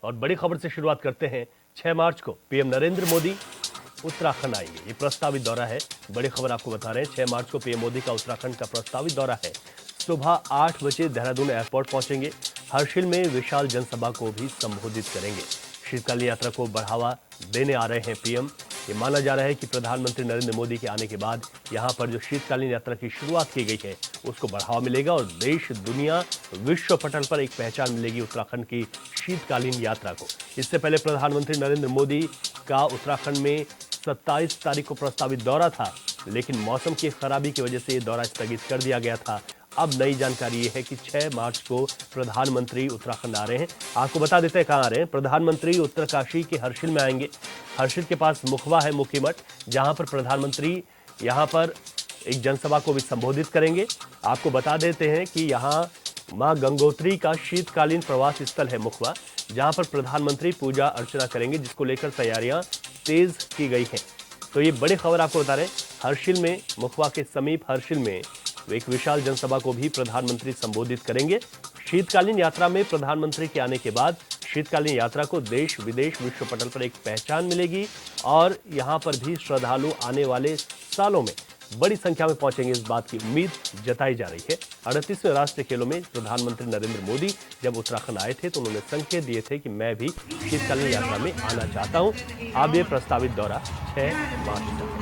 और बड़ी खबर से शुरुआत करते हैं। 6 मार्च को पीएम नरेंद्र मोदी उत्तराखंड आएंगे। ये प्रस्तावित दौरा है। बड़ी खबर आपको बता रहे हैं, 6 मार्च को पीएम मोदी का उत्तराखंड का प्रस्तावित दौरा है। सुबह 8 बजे देहरादून एयरपोर्ट पहुंचेंगे। हर्षिल में विशाल जनसभा को भी संबोधित करेंगे। शीतकालीन यात्रा को बढ़ावा देने आ रहे हैं पीएम। ये माना जा रहा है कि प्रधानमंत्री नरेंद्र मोदी के आने के बाद यहां पर जो शीतकालीन यात्रा की शुरुआत की गई है उसको बढ़ावा मिलेगा और देश, दुनिया, विश्व पटल पर एक पहचान मिलेगी उत्तराखंड की शीतकालीन यात्रा को। इससे पहले प्रधानमंत्री नरेंद्र मोदी का उत्तराखंड में 27 तारीख को प्रस्तावित दौरा था, लेकिन मौसम की खराबी की वजह से ये दौरा स्थगित कर दिया गया था। अब नई जानकारी ये है कि 6 मार्च को प्रधानमंत्री उत्तराखंड आ रहे हैं। आपको बता देते हैं कहां आ रहे हैं। प्रधानमंत्री उत्तरकाशी के हर्षिल में आएंगे। हर्षिल के पास मुखवा है, मुखी मठ, जहां पर प्रधानमंत्री यहां पर एक जनसभा को भी संबोधित करेंगे। आपको बता देते हैं कि यहां मां गंगोत्री का शीतकालीन प्रवास स्थल है मुखवा, जहां पर प्रधानमंत्री पूजा अर्चना करेंगे, जिसको लेकर तैयारियां तेज की गई हैं। तो ये बड़ी खबर आपको बता रहे हैं। हर्षिल में, मुखवा के समीप हर्षिल में एक विशाल जनसभा को भी प्रधानमंत्री संबोधित करेंगे। शीतकालीन यात्रा में प्रधानमंत्री के आने के बाद शीतकालीन यात्रा को देश विदेश विश्व पटल पर एक पहचान मिलेगी और यहां पर भी श्रद्धालु आने वाले सालों में बड़ी संख्या में पहुंचेंगे, इस बात की उम्मीद जताई जा रही है। 38वें राष्ट्रीय खेलों में प्रधानमंत्री नरेंद्र मोदी जब उत्तराखंड आए थे तो उन्होंने संकेत दिए थे कि मैं भी शीतकालीन यात्रा में आना चाहता हूं। अब ये प्रस्तावित दौरा 6 मार्च को।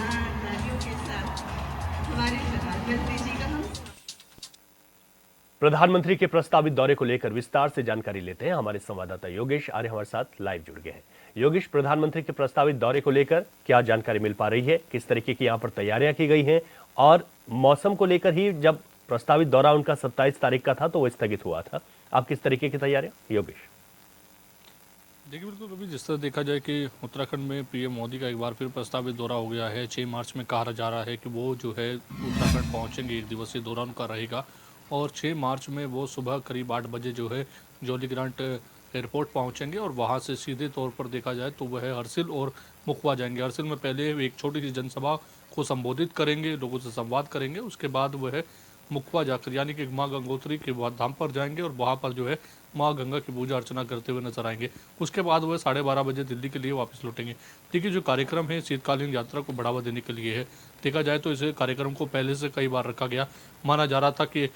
प्रधानमंत्री के प्रस्तावित दौरे को लेकर विस्तार से जानकारी लेते हैं। हमारे संवाददाता योगेश आर्य हमारे साथ लाइव जुड़ गए हैं। योगेश, प्रधानमंत्री के प्रस्तावित दौरे को लेकर क्या जानकारी मिल पा रही है? किस तरीके की यहाँ पर तैयारियां की गई हैं? और मौसम को लेकर ही जब प्रस्तावित दौरा उनका 27 तारीख का था तो वो स्थगित हुआ था। अब किस तरीके की तैयारियां, योगेश? देखिए, बिल्कुल अभी जिस तरह देखा जाए कि उत्तराखंड में पीएम मोदी का एक बार फिर प्रस्तावित दौरा हो गया है। 6 मार्च में कहा जा रहा है कि वो जो है उत्तराखंड पहुंचेंगे, एक दिवसीय दौरा उनका रहेगा और 6 मार्च में वो सुबह करीब 8 बजे जो है जौलीग्रांट एयरपोर्ट पहुंचेंगे और वहां से सीधे तौर पर देखा जाए तो वह हर्षिल और मुखवा जाएंगे। हर्षिल में पहले एक छोटी सी जनसभा को संबोधित करेंगे, लोगों से संवाद करेंगे। उसके बाद वह मुखवा जाकर यानी कि माँ गंगोत्री के धाम पर जाएंगे और वहाँ पर जो है माँ गंगा की पूजा अर्चना करते हुए नजर आएंगे। उसके बाद वह 12:30 बजे दिल्ली के लिए वापस लौटेंगे। देखिए, जो कार्यक्रम है शीतकालीन यात्रा को बढ़ावा देने के लिए है। देखा जाए तो इस कार्यक्रम को पहले से कई बार रखा गया। माना जा रहा था कि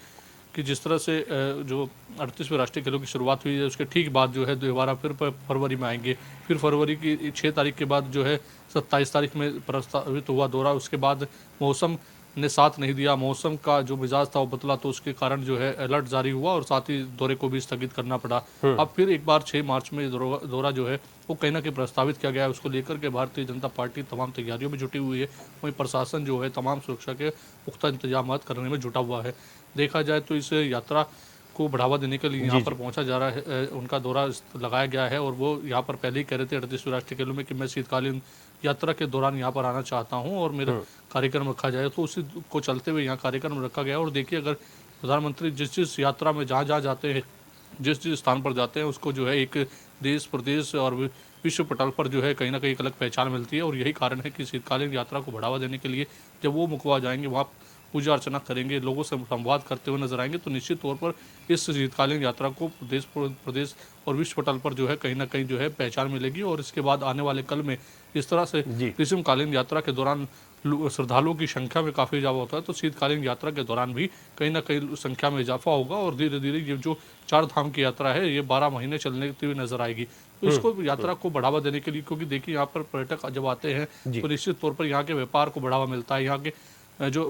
जिस तरह से जो 38वें राष्ट्रीय खेलों की शुरुआत हुई है उसके ठीक बाद जो है दोबारा फिर फरवरी में आएंगे। फिर फरवरी की 6 तारीख के बाद जो है 27 तारीख में प्रस्तावित हुआ दौरा। उसके बाद मौसम ने साथ नहीं दिया, मौसम का जो मिजाज था वो बदला, तो उसके कारण जो है अलर्ट जारी हुआ और साथ ही दौरे को भी स्थगित करना पड़ा। अब फिर एक बार 6 मार्च में दौरा जो है वो कहीं ना कहीं प्रस्तावित किया गया है। उसको लेकर के भारतीय जनता पार्टी तमाम तैयारियों में जुटी हुई है। वहीं प्रशासन जो है तमाम सुरक्षा के पुख्ता इंतजाम करने में जुटा हुआ है। देखा जाए तो इस यात्रा को बढ़ावा देने के लिए यहाँ पर पहुंचा जा रहा है, उनका दौरा लगाया गया है और वो यहाँ पर पहले ही कह रहे थे 38वें राष्ट्रीय खेलों में कि मैं शीतकालीन यात्रा के दौरान यहाँ पर आना चाहता हूँ और मेरा कार्यक्रम रखा जाए, तो उसी को चलते हुए यहाँ कार्यक्रम रखा गया। और देखिए, अगर प्रधानमंत्री जिस यात्रा में जहाँ जहाँ जाते हैं, जिस स्थान पर जाते हैं, उसको जो है एक देश, प्रदेश और विश्व पटल पर जो है कहीं ना कहीं एक अलग पहचान मिलती है। और यही कारण है कि शीतकालीन यात्रा को बढ़ावा देने के लिए जब वो मुखवा जाएंगे, वहाँ पूजा अर्चना करेंगे, लोगों से संवाद करते हुए नजर आएंगे, तो निश्चित तौर पर इस शीतकालीन यात्रा को देश, प्रदेश और विश्व पटल पर जो है कहीं ना कहीं जो है पहचान मिलेगी। और इसके बाद आने वाले कल में इस तरह से ग्रीष्मकालीन यात्रा के दौरान श्रद्धालुओं की संख्या में काफ़ी इजाफा होता है, तो शीतकालीन यात्रा के दौरान भी कहीं ना कहीं संख्या में इजाफा होगा और धीरे धीरे ये जो 4 धाम की यात्रा है ये 12 महीने चलने हुई नजर आएगी। तो इसको यात्रा को बढ़ावा देने के लिए, क्योंकि देखिए यहाँ पर पर्यटक जब आते हैं तो निश्चित तौर पर यहाँ के व्यापार को बढ़ावा मिलता है, यहाँ के जो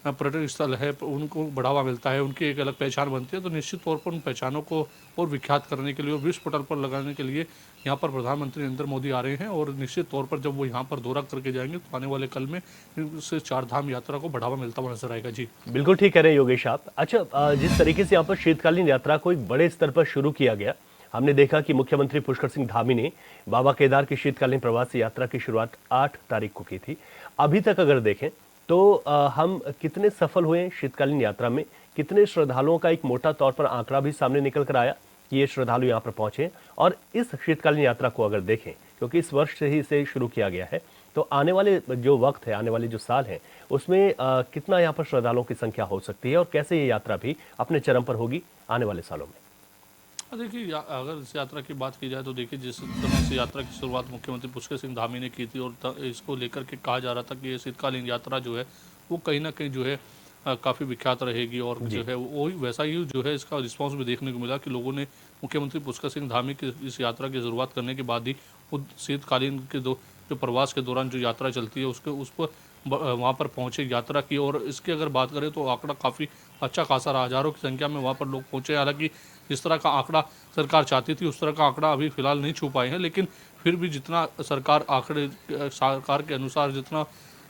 पर्यटन स्थल है उनको बढ़ावा मिलता है, उनकी एक अलग पहचान बनती है। तो निश्चित तौर पर उन पहचानों को और विख्यात करने के लिए और विश्व पटल पर लगाने के लिए यहाँ पर प्रधानमंत्री नरेंद्र मोदी आ रहे हैं और निश्चित तौर पर जब वो यहाँ पर दौरा करके जाएंगे तो आने वाले कल में इससे 4 धाम यात्रा को बढ़ावा मिलता हुआ नजर आएगा। जी बिल्कुल ठीक कह रहे हैं योगेश आप। अच्छा, जिस तरीके से यहाँ पर शीतकालीन यात्रा को एक बड़े स्तर पर शुरू किया गया, हमने देखा कि मुख्यमंत्री पुष्कर सिंह धामी ने बाबा केदार की शीतकालीन प्रवासी यात्रा की शुरुआत 8 तारीख को की थी। अभी तक अगर देखें तो हम कितने सफल हुए शीतकालीन यात्रा में, कितने श्रद्धालुओं का एक मोटा तौर पर आंकड़ा भी सामने निकल कर आया कि ये श्रद्धालु यहाँ पर पहुंचे। और इस शीतकालीन यात्रा को अगर देखें, क्योंकि इस वर्ष से ही इसे शुरू किया गया है, तो आने वाले जो वक्त है, आने वाले जो साल है, उसमें कितना यहाँ पर श्रद्धालुओं की संख्या हो सकती है और कैसे ये यात्रा भी अपने चरम पर होगी आने वाले सालों में? देखिए अगर इस यात्रा की बात की जाए तो देखिए जिस समय से यात्रा की शुरुआत मुख्यमंत्री पुष्कर सिंह धामी ने की थी और इसको लेकर के कहा जा रहा था कि ये शीतकालीन यात्रा जो है वो कहीं ना कहीं जो है काफ़ी विख्यात रहेगी और जो है वो वैसा ही जो है इसका रिस्पांस भी देखने को मिला कि लोगों ने मुख्यमंत्री पुष्कर सिंह धामी की इस यात्रा की शुरुआत करने के बाद ही वो शीतकालीन के जो प्रवास के दौरान जो यात्रा चलती है उसके उस पर वहाँ पर पहुँचे यात्रा की। और इसकी अगर बात करें तो आंकड़ा काफ़ी अच्छा खासा रहा, हज़ारों की संख्या में वहाँ पर लोग पहुँचे। हालांकि जिस तरह का आंकड़ा सरकार चाहती थी उस तरह का आंकड़ा अभी फिलहाल नहीं छू पाए हैं, लेकिन फिर भी जितना सरकार के अनुसार जितना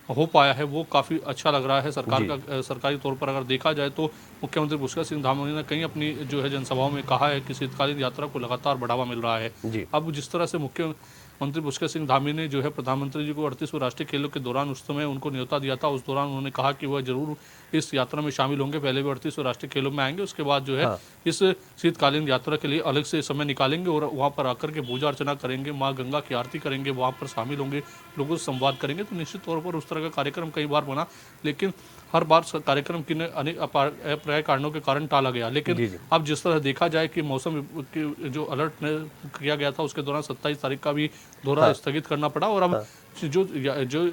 हो पाया है वो काफ़ी अच्छा लग रहा है। सरकारी तौर पर अगर देखा जाए तो मुख्यमंत्री पुष्कर सिंह धामी ने कहीं अपनी जो है जनसभाओं में कहा है कि शीतकालीन यात्रा को लगातार बढ़ावा मिल रहा है। अब जिस तरह से मुख्यमंत्री पुष्कर सिंह धामी ने जो है प्रधानमंत्री जी को 38वें राष्ट्रीय खेलों के दौरान उस समय उनको न्योता दिया था, उस दौरान उन्होंने कहा कि वह जरूर इस यात्रा में शामिल होंगे। पहले भी 38वें राष्ट्रीय खेलों में आएंगे, उसके बाद जो है इस शीतकालीन यात्रा के लिए अलग से समय निकालेंगे और वहाँ पर आकर के पूजा अर्चना करेंगे, माँ गंगा की आरती करेंगे, वहाँ पर शामिल होंगे, लोगों से संवाद करेंगे। तो निश्चित तौर पर उस तरह का कार्यक्रम कई बार बना, लेकिन हर बार कार्यक्रम की अनेक अप्राय कारणों के कारण टाला गया। लेकिन अब जिस तरह देखा जाए कि मौसम की जो अलर्ट किया गया था उसके दौरान 27 तारीख का भी दौरा स्थगित करना पड़ा और अब जो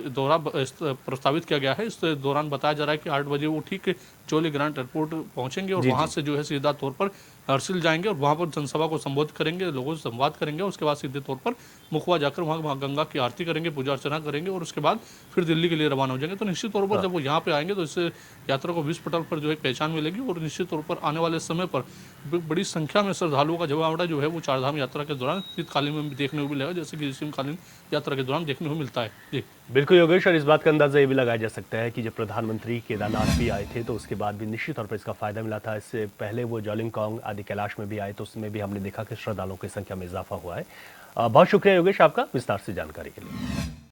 दौरा प्रस्तावित किया गया है इस दौरान बताया जा रहा है कि 8 बजे वो ठीक चोली ग्रांट एयरपोर्ट पहुंचेंगे और वहां से जो है सीधा तौर पर हर्सिल जाएंगे और वहां पर जनसभा को संबोधित करेंगे, लोगों से संवाद करेंगे। उसके बाद सीधे तौर पर मुखवा जाकर वहां गंगा की आरती करेंगे, पूजा अर्चना करेंगे और उसके बाद फिर दिल्ली के लिए रवाना हो जाएंगे। तो निश्चित तौर पर जब वो यहाँ पे आएंगे तो इससे यात्रा को विश्व पटल पर जो है पहचान मिलेगी और निश्चित तौर पर आने वाले समय पर बड़ी संख्या में श्रद्धालुओं का जमावड़ा जो है वो चारधाम यात्रा के दौरान शीतकालीन में भी देखने को मिलेगा, जैसे कि ग्रीष्मकालीन यात्रा के दौरान देखने को मिलता है। जी बिल्कुल योगेश, और इस बात का अंदाजा ये भी लगाया जा सकता है कि जब प्रधानमंत्री केदारनाथ भी आए थे तो उसके बाद भी निश्चित तौर पर इसका फायदा मिला था। इससे पहले वो जॉलिंगकांग आदि कैलाश में भी आए तो उसमें भी हमने देखा कि श्रद्धालुओं की संख्या में इजाफा हुआ है। बहुत शुक्रिया योगेश आपका विस्तार से जानकारी के लिए।